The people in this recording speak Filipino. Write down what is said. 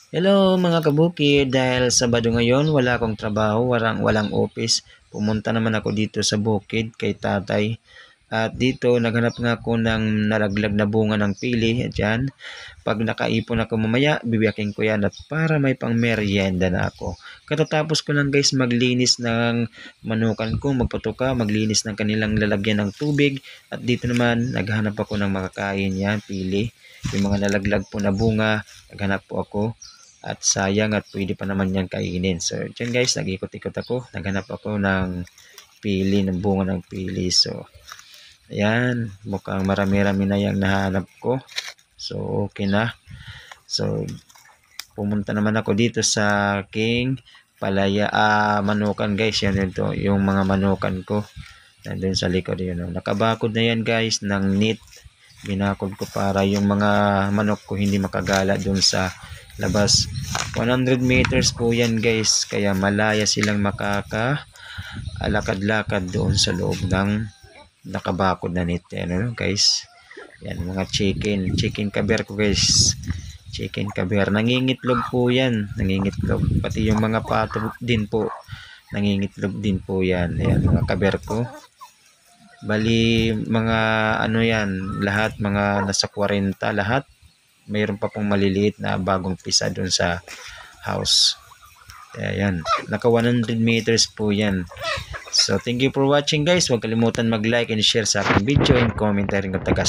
Hello mga kabukid, dahil Sabado ngayon wala akong trabaho, walang office. Pumunta naman ako dito sa bukid kay tatay. At dito naghanap nga ako ng nalaglag na bunga ng pili. Diyan, pag nakaipon ako mamaya, bibiyakin ko yan at para may pang merienda na ako. Katatapos ko lang guys maglinis ng manukan ko, magpatuka, maglinis ng kanilang lalagyan ng tubig. At dito naman naghanap ako ng makakain yan, pili. Yung mga nalaglag po na bunga, naghanap po ako. At sayang at pwede pa naman yan kainin. So, dyan guys, nag-ikot-ikot ako. Naghanap ako ng pili, ng bunga ng pili. So, ayan. Mukhang marami-rami na yung nahanap ko. So, okay na. So, pumunta naman ako dito sa aking manukan guys. Yan ito, yung mga manukan ko. Nandun sa likod yun. Nakabakod na yan guys ng net. Binakod ko para yung mga manok ko hindi makagala dun sa labas. 100 meters po yan guys, kaya malaya silang makaka-lakad-lakad doon sa loob ng nakabakod na net. Ano guys, yan mga chicken cover ko guys, chicken cover, nangingitlog po yan, nangingitlog, pati yung mga pato din po nangingitlog din po yan. Ayan mga cover ko, bali mga ano yan, lahat mga nasa 40 lahat. Mayroon pa pong maliliit na bagong pisa doon sa house. Ayan, naka 100 meters po yan. So thank you for watching guys. Huwag kalimutan mag-like and share sa aking video and comment na rin kung taga